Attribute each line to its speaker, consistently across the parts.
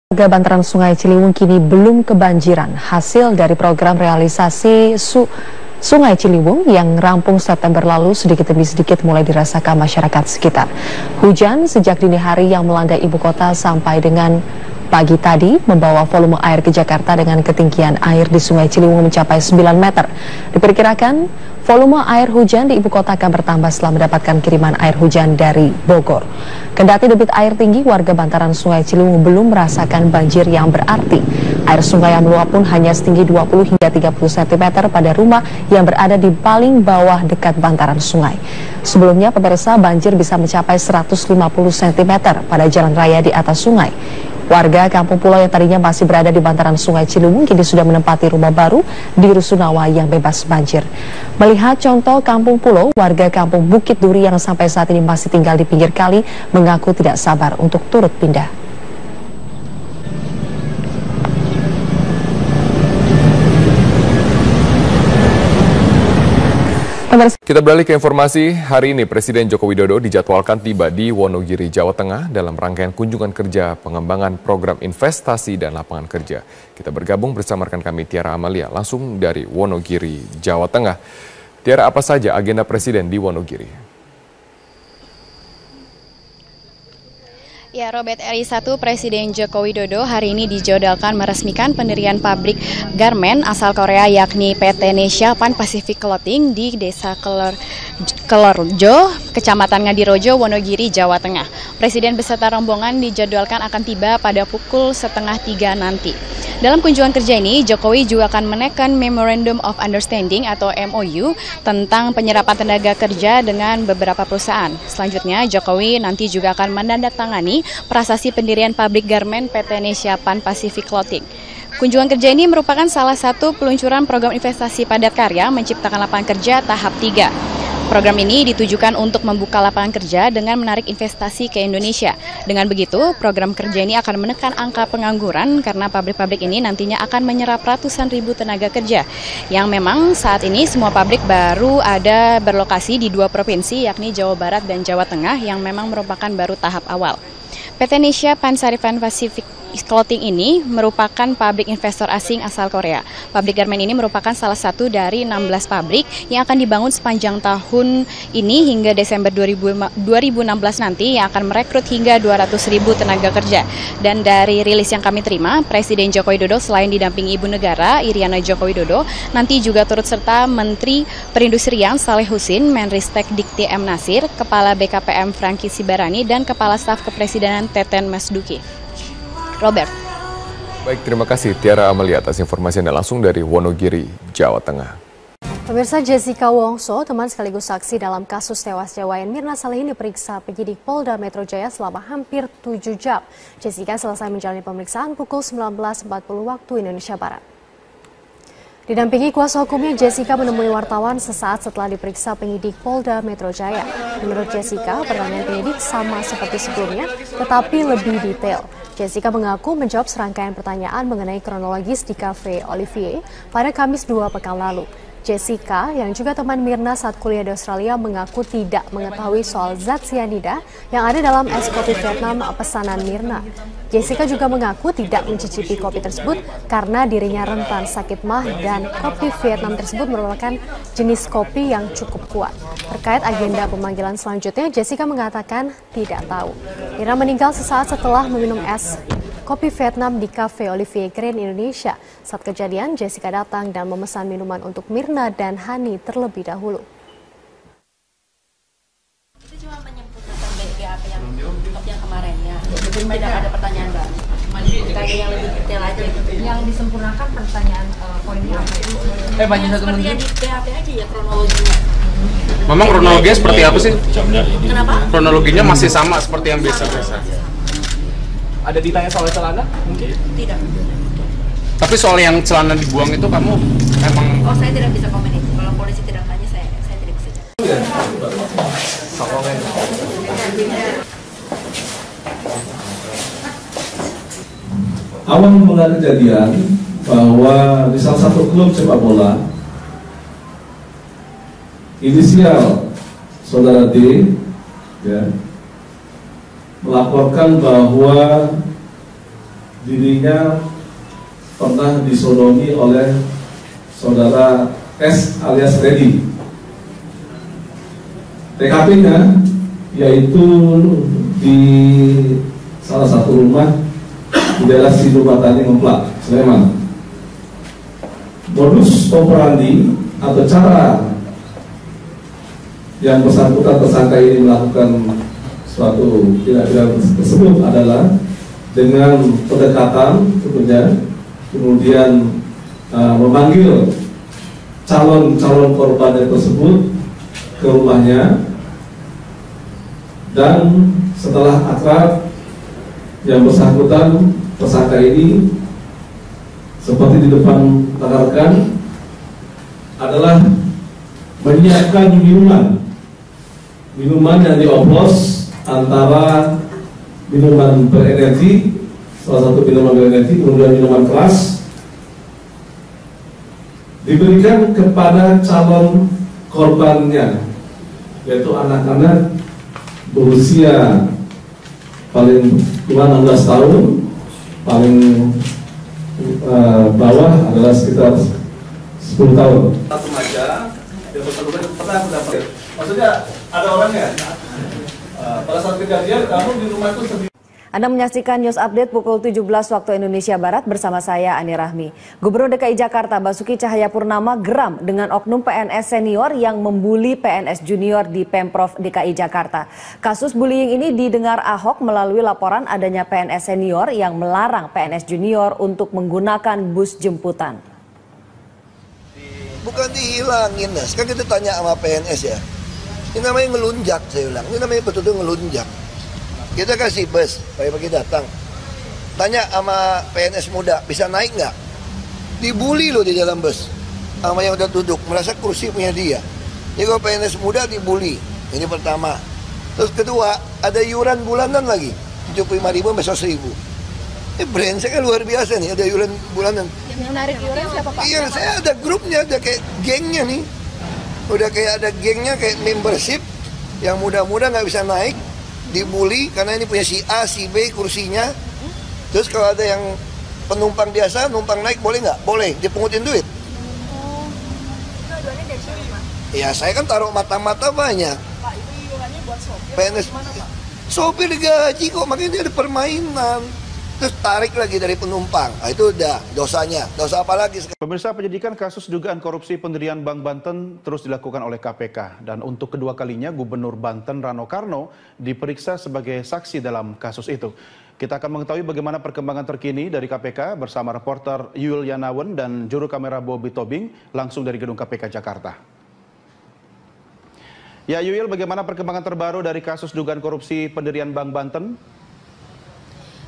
Speaker 1: Warga bantaran Sungai Ciliwung kini belum kebanjiran hasil dari program realisasi Sungai Ciliwung yang rampung September lalu sedikit demi sedikit mulai dirasakan masyarakat sekitar. Hujan sejak dini hari yang melanda ibu kota sampai dengan pagi tadi membawa volume air ke Jakarta dengan ketinggian air di Sungai Ciliwung mencapai 9 meter. Diperkirakan volume air hujan di ibu kota akan bertambah setelah mendapatkan kiriman air hujan dari Bogor. Kendati debit air tinggi, warga bantaran Sungai Ciliwung belum merasakan banjir yang berarti. Air sungai yang meluap pun hanya setinggi 20 hingga 30 cm pada rumah yang berada di paling bawah dekat bantaran sungai. Sebelumnya, pemirsa, banjir bisa mencapai 150 cm pada jalan raya di atas sungai. Warga Kampung Pulau yang tadinya masih berada di bantaran Sungai Ciliwung kini sudah menempati rumah baru di Rusunawa yang bebas banjir. Melihat contoh Kampung Pulau, warga Kampung Bukit Duri yang sampai saat ini masih tinggal di pinggir kali mengaku tidak sabar untuk turut pindah.
Speaker 2: Kita beralih ke informasi. Hari ini Presiden Joko Widodo dijadwalkan tiba di Wonogiri, Jawa Tengah dalam rangkaian kunjungan kerja pengembangan program investasi dan lapangan kerja. Kita bergabung bersama rekan kami Tiara Amalia langsung dari Wonogiri, Jawa Tengah. Tiara, apa saja agenda Presiden di Wonogiri?
Speaker 3: Ya, Robert, RI 1 Presiden Joko Widodo hari ini dijadwalkan meresmikan pendirian pabrik garmen asal Korea yakni PT Nesia Pan Pacific Clothing di Desa Kelorjo, Kecamatan Ngadirojo, Wonogiri, Jawa Tengah. Presiden beserta rombongan dijadwalkan akan tiba pada pukul 2:30 nanti. Dalam kunjungan kerja ini, Jokowi juga akan menekan Memorandum of Understanding atau MOU tentang penyerapan tenaga kerja dengan beberapa perusahaan. Selanjutnya, Jokowi nanti juga akan menandatangani prasasti pendirian pabrik garmen PT Nesia Pan Pacific Clothing. Kunjungan kerja ini merupakan salah satu peluncuran program investasi padat karya menciptakan lapangan kerja tahap 3. Program ini ditujukan untuk membuka lapangan kerja dengan menarik investasi ke Indonesia. Dengan begitu, program kerja ini akan menekan angka pengangguran karena pabrik-pabrik ini nantinya akan menyerap ratusan ribu tenaga kerja. Yang memang saat ini semua pabrik baru ada berlokasi di 2 provinsi yakni Jawa Barat dan Jawa Tengah yang memang merupakan baru tahap awal. PT Nesia Pan Pacific Clothing ini merupakan pabrik investor asing asal Korea. Pabrik garmen ini merupakan salah satu dari 16 pabrik yang akan dibangun sepanjang tahun ini hingga Desember 2016 nanti yang akan merekrut hingga 200.000 tenaga kerja. Dan dari rilis yang kami terima, Presiden Joko Widodo selain didampingi Ibu Negara Iriana Joko Widodo, nanti juga turut serta Menteri Perindustrian Saleh Husin, Menristek Dikti M. Nasir, Kepala BKPM Franky Sibarani, dan Kepala Staf Kepresidenan Teten Masduki. Robert.
Speaker 2: Baik, terima kasih Tiara Amalia atas informasi Anda langsung dari Wonogiri, Jawa Tengah.
Speaker 4: Pemirsa, Jessica Wongso, teman sekaligus saksi dalam kasus tewasnya Wayan Mirna Salihin diperiksa penyidik Polda Metro Jaya selama hampir 7 jam. Jessica selesai menjalani pemeriksaan pukul 19.40 waktu Indonesia Barat. Didampingi kuasa hukumnya, Jessica menemui wartawan sesaat setelah diperiksa penyidik Polda Metro Jaya. Menurut Jessica, pertanyaan penyidik sama seperti sebelumnya, tetapi lebih detail. Jessica mengaku menjawab serangkaian pertanyaan mengenai kronologis di Cafe Olivier pada Kamis 2 pekan lalu. Jessica, yang juga teman Mirna saat kuliah di Australia, mengaku tidak mengetahui soal zat cyanida yang ada dalam es kopi Vietnam pesanan Mirna. Jessica juga mengaku tidak mencicipi kopi tersebut karena dirinya rentan sakit mah dan kopi Vietnam tersebut merupakan jenis kopi yang cukup kuat. Terkait agenda pemanggilan selanjutnya, Jessica mengatakan tidak tahu. Mirna meninggal sesaat setelah meminum es kopi Vietnam di Cafe Olivier Grand Indonesia. Saat kejadian, Jessica datang dan memesan minuman untuk Mirna dan Hani terlebih dahulu.
Speaker 5: Itu cuma menyempurnakan BAP yang kemarin ya. Tidak ada pertanyaan baru. Ditanya yang lebih detail aja gitu.
Speaker 6: Yang disempurnakan pertanyaan poinnya apa itu?
Speaker 5: Seperti yang di BAP aja ya kronologinya.
Speaker 7: Memang kronologinya seperti apa sih?
Speaker 5: Kenapa?
Speaker 7: Kronologinya masih sama seperti yang biasa-biasa. Ada ditanya soal celana? Mungkin?
Speaker 5: Tidak.
Speaker 7: Tapi soal yang celana dibuang itu kamu emang...
Speaker 5: Oh, saya tidak bisa komen itu. Kalau polisi tidak tanya, saya tidak bisa.
Speaker 8: Awal mula kejadian bahwa di salah satu klub sepak bola, inisial saudara D, ya, melaporkan bahwa dirinya pernah disodomi oleh saudara S alias Redi. TKP-nya yaitu di salah satu rumah di daerah Sidobatani Ngeplak, Sleman. Modus operandi atau cara yang bersangkutan tersangka ini melakukan suatu tindak pidana tersebut adalah dengan pendekatan tentunya, kemudian memanggil calon korban tersebut ke rumahnya, dan setelah akrab yang bersangkutan tersangka ini seperti di depan rekan-rekan adalah menyiapkan minuman yang dioplos antara minuman berenergi, salah satu minuman berenergi, kemudian minuman keras, diberikan kepada calon korbannya, yaitu anak-anak berusia paling tua 16 tahun, paling bawah adalah sekitar 10 tahun. Langsung aja, pernah dapat. Maksudnya ada orangnya. Pada saat kejadian kamu di rumah itu sendiri.
Speaker 9: Anda menyaksikan News Update pukul 17 waktu Indonesia Barat bersama saya Ani Rahmi. Gubernur DKI Jakarta Basuki Cahayapurnama geram dengan oknum PNS senior yang membuli PNS junior di Pemprov DKI Jakarta. Kasus bullying ini didengar Ahok melalui laporan adanya PNS senior yang melarang PNS junior untuk menggunakan bus jemputan.
Speaker 10: Bukan dihilangin, nah. Sekarang kita tanya sama PNS ya. Ini namanya ngelunjak, saya bilang. Ini namanya betul-betul ngelunjak. Kita kasih bus, pagi-pagi datang. Tanya sama PNS muda, bisa naik nggak? Dibully loh di dalam bus. Sama yang udah duduk, merasa kursi punya dia. Jadi kalau PNS muda dibully, ini pertama. Terus kedua, ada iuran bulanan lagi. 75.000 besok 1.000. Ini brengsek kan luar biasa nih, ada iuran bulanan.
Speaker 5: Yang menarik iuran siapa Pak?
Speaker 10: Iya, saya ada grupnya, ada kayak gengnya nih. Udah kayak ada gengnya, kayak membership. Yang muda-muda nggak bisa naik, dibully karena ini punya si A, si B kursinya. Terus kalau ada yang penumpang biasa, numpang naik boleh nggak? Boleh, dipungutin duit.
Speaker 5: Dua-duanya dari sini, Mas?
Speaker 10: Ya saya kan taruh mata-mata banyak.
Speaker 5: Pak, itu iurannya buat sopir.
Speaker 10: PNS, sopir digaji kok, makanya dia ada permainan. Terus tarik lagi dari penumpang, nah, itu udah dosanya. Dosa apa lagi?
Speaker 11: Pemirsa, penyidikan kasus dugaan korupsi pendirian Bank Banten terus dilakukan oleh KPK. Dan untuk kedua kalinya Gubernur Banten Rano Karno diperiksa sebagai saksi dalam kasus itu. Kita akan mengetahui bagaimana perkembangan terkini dari KPK bersama reporter Yul Yanawan dan juru kamera Bobby Tobing langsung dari gedung KPK Jakarta. Ya Yul, bagaimana perkembangan terbaru dari kasus dugaan korupsi pendirian Bank Banten?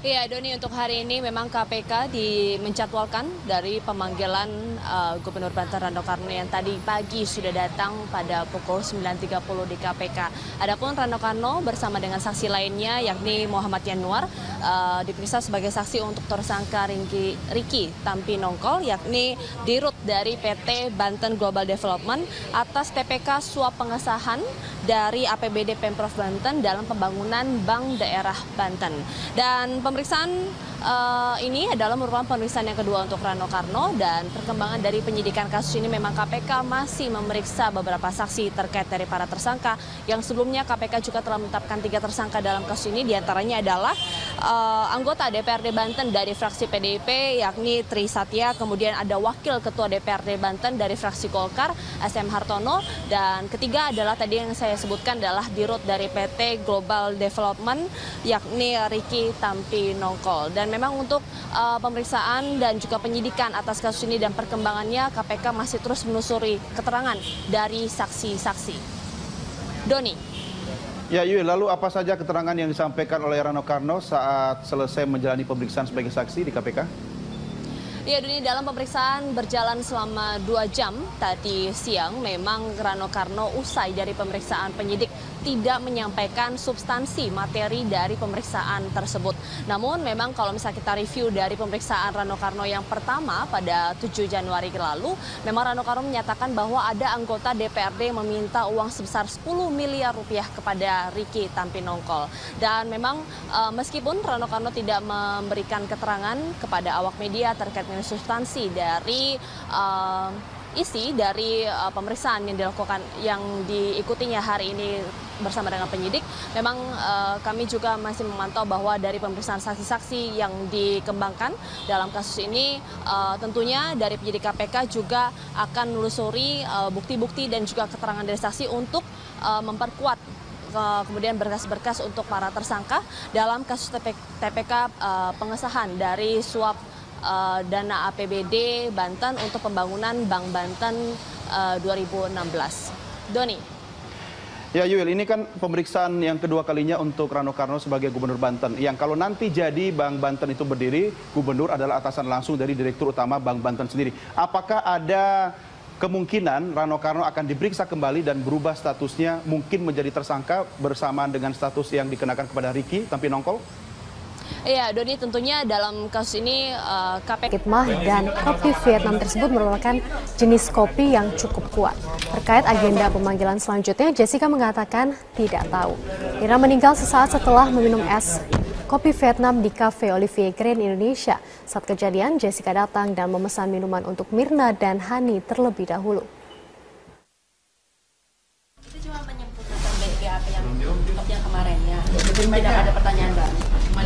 Speaker 12: Iya Doni, untuk hari ini memang KPK menjadwalkan dari pemanggilan Gubernur Banten Rano Karno yang tadi pagi sudah datang pada pukul 9.30 di KPK. Adapun Rano Karno bersama dengan saksi lainnya yakni Muhammad Yanuar diperiksa sebagai saksi untuk tersangka Riki Tampi Nongkol yakni dirut dari PT Banten Global Development atas TPK suap pengesahan dari APBD Pemprov Banten dalam pembangunan Bank Daerah Banten. Dan pemeriksaan ini adalah merupakan pemeriksaan yang kedua untuk Rano Karno, dan perkembangan dari penyidikan kasus ini memang KPK masih memeriksa beberapa saksi terkait dari para tersangka yang sebelumnya KPK juga telah menetapkan 3 tersangka dalam kasus ini, diantaranya adalah anggota DPRD Banten dari fraksi PDIP yakni Tri Satya, kemudian ada wakil ketua DPRD Banten dari fraksi Golkar SM Hartono, dan ketiga adalah tadi yang saya sebutkan adalah dirut dari PT Global Development yakni Riki Tampi Nongkol. Dan memang untuk pemeriksaan dan juga penyidikan atas kasus ini dan perkembangannya KPK masih terus menelusuri keterangan dari saksi-saksi. Doni.
Speaker 11: Ya Yul, lalu apa saja keterangan yang disampaikan oleh Rano Karno saat selesai menjalani pemeriksaan sebagai saksi di KPK?
Speaker 12: Ya Doni, dalam pemeriksaan berjalan selama 2 jam tadi siang memang Rano Karno usai dari pemeriksaan penyidik tidak menyampaikan substansi materi dari pemeriksaan tersebut. Namun memang kalau misalnya kita review dari pemeriksaan Rano Karno yang pertama pada 7 Januari lalu, memang Rano Karno menyatakan bahwa ada anggota DPRD meminta uang sebesar 10 miliar rupiah kepada Ricky Tampinongkol. Dan memang meskipun Rano Karno tidak memberikan keterangan kepada awak media terkait dengan substansi dari isi dari pemeriksaan yang diikutinya hari ini bersama dengan penyidik, memang kami juga masih memantau bahwa dari pemeriksaan saksi-saksi yang dikembangkan dalam kasus ini, tentunya dari penyidik KPK juga akan menelusuri bukti-bukti dan juga keterangan dari saksi untuk memperkuat kemudian berkas-berkas untuk para tersangka dalam kasus TPK pengesahan dari suap dana APBD Banten untuk pembangunan Bank Banten 2016. Doni.
Speaker 11: Ya Yuil, ini kan pemeriksaan yang kedua kalinya untuk Rano Karno sebagai Gubernur Banten. Yang kalau nanti jadi Bank Banten itu berdiri, Gubernur adalah atasan langsung dari Direktur Utama Bank Banten sendiri. Apakah ada kemungkinan Rano Karno akan diperiksa kembali dan berubah statusnya, mungkin menjadi tersangka bersamaan dengan status yang dikenakan kepada Ricky Tampinongkol?
Speaker 12: Iya, Doni, tentunya dalam kasus ini KPK
Speaker 4: Khidmah dan kopi Vietnam tersebut merupakan jenis kopi yang cukup kuat. Terkait agenda pemanggilan selanjutnya, Jessica mengatakan tidak tahu. Mirna meninggal sesaat setelah meminum es kopi Vietnam di Cafe Olivier Grand Indonesia. Saat kejadian, Jessica datang dan memesan minuman untuk Mirna dan Hani terlebih dahulu.
Speaker 5: Itu cuma menyempurnakan BAP yang kemarin ya. Tidak ada pertanyaan baru.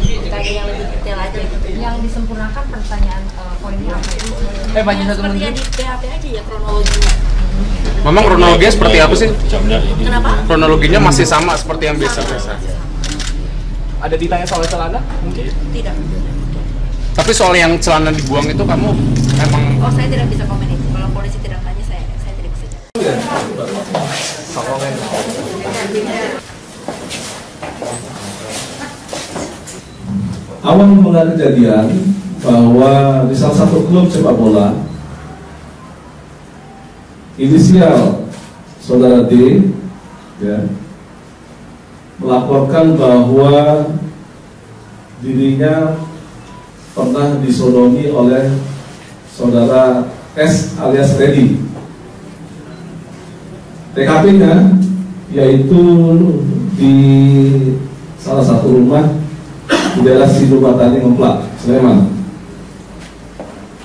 Speaker 5: Ditanya yang lebih detail aja gitu.
Speaker 6: Yang disempurnakan pertanyaan poinnya apa itu?
Speaker 7: Banyak satu
Speaker 5: seperti yang di BAP aja ya kronologinya.
Speaker 7: Memang kronologinya seperti apa sih?
Speaker 5: Kenapa?
Speaker 7: Kronologinya masih sama seperti yang biasa-biasa. Ada ditanya soal celana? Mungkin? Tidak. Tapi soal yang celana dibuang itu kamu emang...
Speaker 5: Oh, saya tidak bisa komen itu. Kalau polisi tidak tanya, saya tidak bisa.
Speaker 8: Awal mula kejadian bahwa di salah satu klub sepak bola, inisial saudara D ya, melaporkan bahwa dirinya pernah disodomi oleh saudara S alias Reddy. TKP-nya yaitu di salah satu rumah di daerah Sidobatani Ngemplak, Sleman.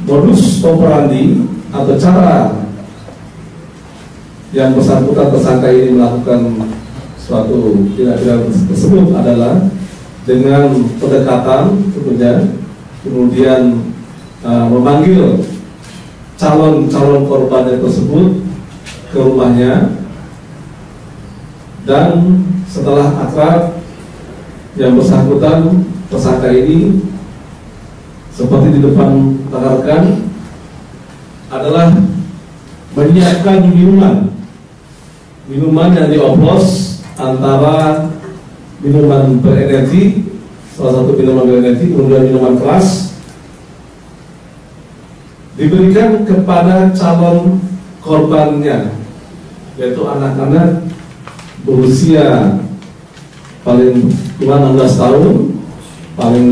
Speaker 8: Modus operandi atau cara yang bersangkutan tersangka ini melakukan suatu tindak pidana tersebut adalah dengan pendekatan tentunya, kemudian memanggil calon korban tersebut ke rumahnya, dan setelah akrab yang bersangkutan tersangka ini seperti di depan rekan-rekan adalah menyiapkan minuman yang dioplos antara minuman berenergi, salah satu minuman berenergi, kemudian minuman keras, diberikan kepada calon korbannya, yaitu anak-anak berusia paling tua 16 tahun, paling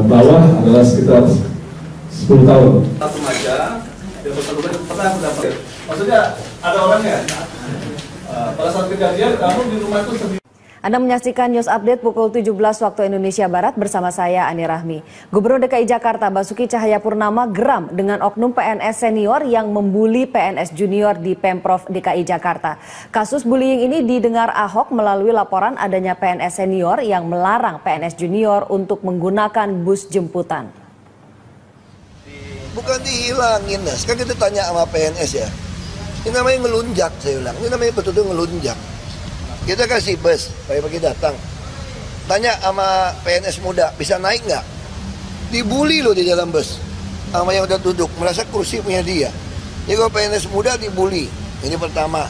Speaker 8: bawah adalah sekitar 10 tahun.
Speaker 10: Satu remaja, pernah aku dapat. Maksudnya ada orangnya. Pada saat kejadian kamu di rumah itu sendiri.
Speaker 9: Anda menyaksikan News Update pukul 17 waktu Indonesia Barat bersama saya Ani Rahmi. Gubernur DKI Jakarta Basuki Cahayapurnama geram dengan oknum PNS senior yang membuli PNS junior di Pemprov DKI Jakarta. Kasus bullying ini didengar Ahok melalui laporan adanya PNS senior yang melarang PNS junior untuk menggunakan bus jemputan.
Speaker 10: Bukan dihilangin, nah. Sekarang kita tanya sama PNS ya. Ini namanya ngelunjak, saya ulang. Ini namanya betul-betul ngelunjak. Kita kasih bus, pagi-pagi datang. Tanya sama PNS muda, bisa naik nggak? Dibully loh di dalam bus. Sama yang udah duduk, merasa kursi punya dia. Jadi kalau PNS muda dibully, ini pertama.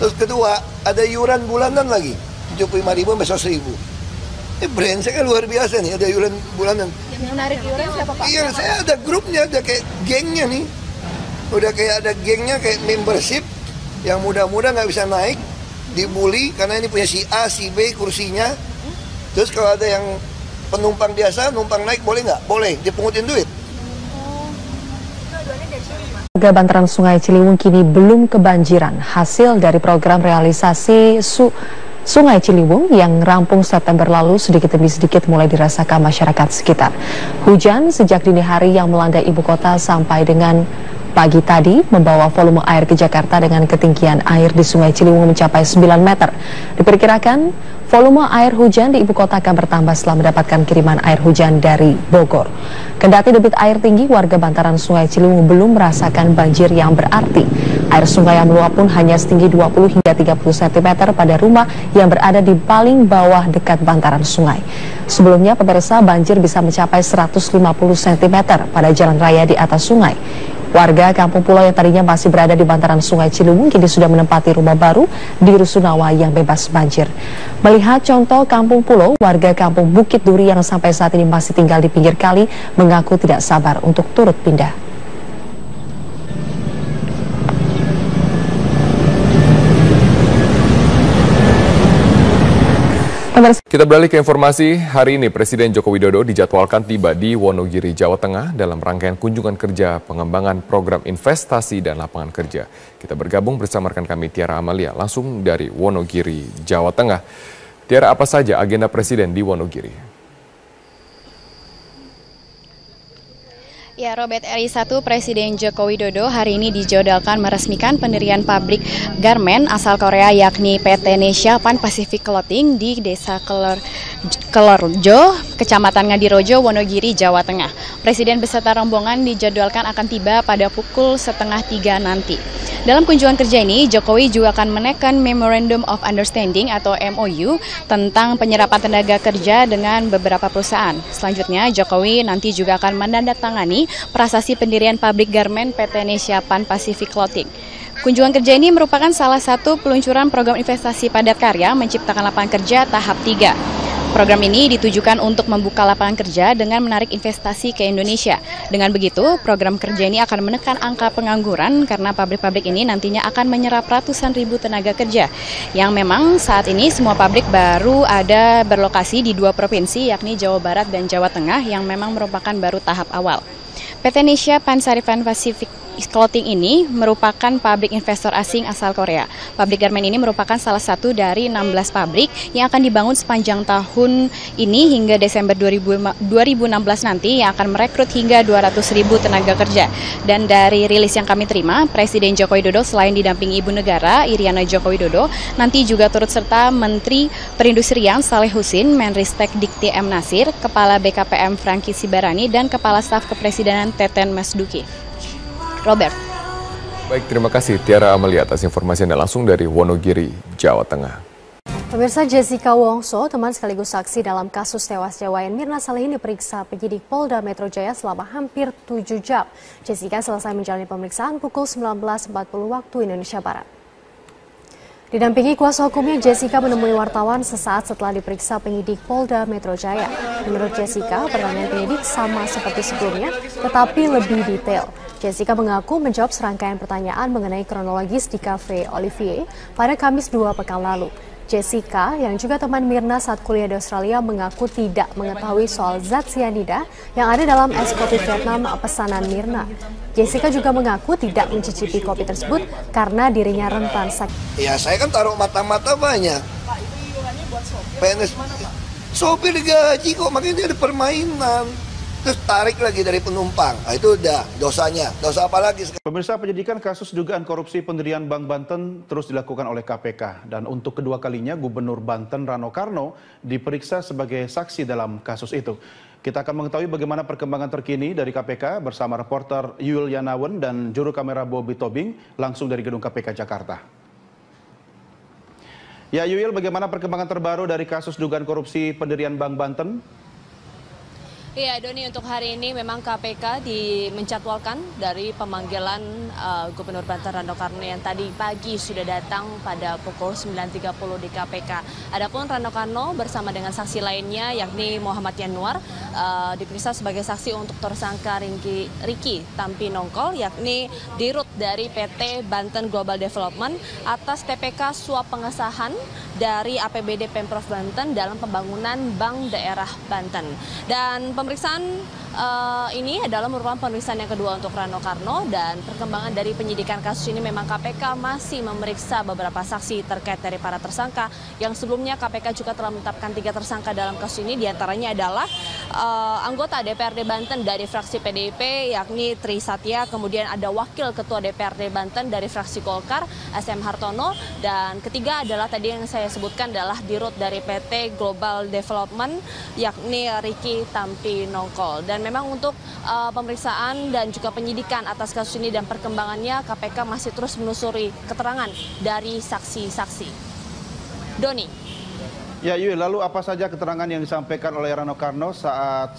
Speaker 10: Terus kedua, ada iuran bulanan lagi. 75.000 besok 1.000. Ini brengsek kan luar biasa nih, ada iuran bulanan.
Speaker 5: Yang menarik iuran siapa Pak?
Speaker 10: Iya, saya ada grupnya, ada kayak gengnya nih. Udah kayak ada gengnya, kayak membership. Yang muda-muda nggak bisa naik, dibully karena ini punya si A, si B kursinya. Terus kalau ada yang penumpang biasa, numpang naik boleh nggak? Boleh, dipungutin duit.
Speaker 1: Warga bantaran Sungai Ciliwung kini belum kebanjiran hasil dari program realisasi Sungai Ciliwung yang rampung September lalu sedikit demi sedikit mulai dirasakan masyarakat sekitar. Hujan sejak dini hari yang melanda ibu kota sampai dengan pagi tadi membawa volume air ke Jakarta dengan ketinggian air di Sungai Ciliwung mencapai 9 meter. Diperkirakan volume air hujan di ibu kota akan bertambah setelah mendapatkan kiriman air hujan dari Bogor. Kendati debit air tinggi, warga bantaran Sungai Ciliwung belum merasakan banjir yang berarti. Air sungai yang meluap pun hanya setinggi 20 hingga 30 cm pada rumah yang berada di paling bawah dekat bantaran sungai. Sebelumnya, pemirsa, banjir bisa mencapai 150 cm pada jalan raya di atas sungai. Warga Kampung Pulau yang tadinya masih berada di bantaran Sungai Ciliwung kini sudah menempati rumah baru di Rusunawa yang bebas banjir. Melihat contoh Kampung Pulau, warga Kampung Bukit Duri yang sampai saat ini masih tinggal di pinggir kali mengaku tidak sabar untuk turut pindah.
Speaker 2: Kita beralih ke informasi. Hari ini Presiden Joko Widodo dijadwalkan tiba di Wonogiri, Jawa Tengah dalam rangkaian kunjungan kerja pengembangan program investasi dan lapangan kerja. Kita bergabung bersama rekan kami Tiara Amalia langsung dari Wonogiri, Jawa Tengah. Tiara, apa saja agenda Presiden di Wonogiri?
Speaker 3: Ya, Robert, RI 1 Presiden Joko Widodo hari ini dijadwalkan meresmikan pendirian pabrik garmen asal Korea yakni PT Nesha Pan Pacific Clothing di Desa Kelorjo, Kecamatan Ngadirojo, Wonogiri, Jawa Tengah. Presiden beserta rombongan dijadwalkan akan tiba pada pukul 2:30 nanti. Dalam kunjungan kerja ini, Jokowi juga akan menekan Memorandum of Understanding atau MOU tentang penyerapan tenaga kerja dengan beberapa perusahaan. Selanjutnya, Jokowi nanti juga akan menandatangani prasasti pendirian pabrik garmen PT Nesha Pan Pacific Clothing. Kunjungan kerja ini merupakan salah satu peluncuran program investasi padat karya menciptakan lapangan kerja tahap 3. Program ini ditujukan untuk membuka lapangan kerja dengan menarik investasi ke Indonesia. Dengan begitu, program kerja ini akan menekan angka pengangguran karena pabrik-pabrik ini nantinya akan menyerap ratusan ribu tenaga kerja. Yang memang saat ini semua pabrik baru ada berlokasi di 2 provinsi yakni Jawa Barat dan Jawa Tengah yang memang merupakan baru tahap awal. PT Nesha Pan Pacific Clothing ini merupakan pabrik investor asing asal Korea. Pabrik garmen ini merupakan salah satu dari 16 pabrik yang akan dibangun sepanjang tahun ini hingga Desember 2016 nanti yang akan merekrut hingga 200.000 tenaga kerja. Dan dari rilis yang kami terima, Presiden Joko Widodo selain didampingi Ibu Negara Iriana Joko Widodo, nanti juga turut serta Menteri Perindustrian Saleh Husin, Menristek Dikti M. Nasir, Kepala BKPM Franky Sibarani, dan Kepala Staf Kepresidenan Teten Masduki. Robert.
Speaker 2: Baik, terima kasih Tiara Amalia atas informasi Anda langsung dari Wonogiri, Jawa Tengah.
Speaker 4: Pemirsa, Jessica Wongso, teman sekaligus saksi dalam kasus tewasnya Wayan Mirna Salihin diperiksa penyidik Polda Metro Jaya selama hampir 7 jam. Jessica selesai menjalani pemeriksaan pukul 19.40 waktu Indonesia Barat. Didampingi kuasa hukumnya, Jessica menemui wartawan sesaat setelah diperiksa penyidik Polda Metro Jaya. Menurut Jessica, pertanyaan penyidik sama seperti sebelumnya, tetapi lebih detail. Jessica mengaku menjawab serangkaian pertanyaan mengenai kronologis di Cafe Olivier pada Kamis 2 pekan lalu. Jessica, yang juga teman Mirna saat kuliah di Australia, mengaku tidak mengetahui soal zat cyanida yang ada dalam es kopi Vietnam pesanan Mirna. Jessica juga mengaku tidak mencicipi kopi tersebut karena dirinya rentan sakit.
Speaker 10: Ya, saya kan taruh mata-mata banyak. PNS, sopir digaji kok, makanya dia ada permainan. Terus tarik lagi dari penumpang. Nah, itu udah dosanya. Dosa apa lagi?
Speaker 11: Pemirsa, penyidikan kasus dugaan korupsi pendirian Bank Banten terus dilakukan oleh KPK. Dan untuk kedua kalinya, Gubernur Banten Rano Karno diperiksa sebagai saksi dalam kasus itu. Kita akan mengetahui bagaimana perkembangan terkini dari KPK bersama reporter Yul Yanawan dan juru kamera Bobby Tobing langsung dari Gedung KPK Jakarta. Ya, Yul, bagaimana perkembangan terbaru dari kasus dugaan korupsi pendirian Bank Banten?
Speaker 12: Iya, Doni, untuk hari ini memang KPK menjadwalkan dari pemanggilan Gubernur Banten Rano Karno yang tadi pagi sudah datang pada pukul 9.30 di KPK. Adapun Rano Karno bersama dengan saksi lainnya yakni Muhammad Yanuar diperiksa sebagai saksi untuk tersangka Riki Tampi Nongkol yakni dirut dari PT Banten Global Development atas TPK suap pengesahan dari APBD Pemprov Banten dalam pembangunan Bank Daerah Banten. Dan pemeriksaan ini adalah merupakan pemeriksaan yang kedua untuk Rano Karno dan perkembangan dari penyidikan kasus ini memang KPK masih memeriksa beberapa saksi terkait dari para tersangka yang sebelumnya KPK juga telah menetapkan 3 tersangka dalam kasus ini, diantaranya adalah anggota DPRD Banten dari fraksi PDIP yakni Tri Satya, kemudian ada wakil ketua DPRD Banten dari fraksi Golkar SM Hartono, dan ketiga adalah tadi yang saya sebutkan adalah dirut dari PT Global Development yakni Riki Tampi Nongkol. Dan memang untuk pemeriksaan dan juga penyidikan atas kasus ini dan perkembangannya KPK masih terus menelusuri keterangan dari saksi-saksi. Doni.
Speaker 11: Ya, Yui, lalu apa saja keterangan yang disampaikan oleh Rano Karno saat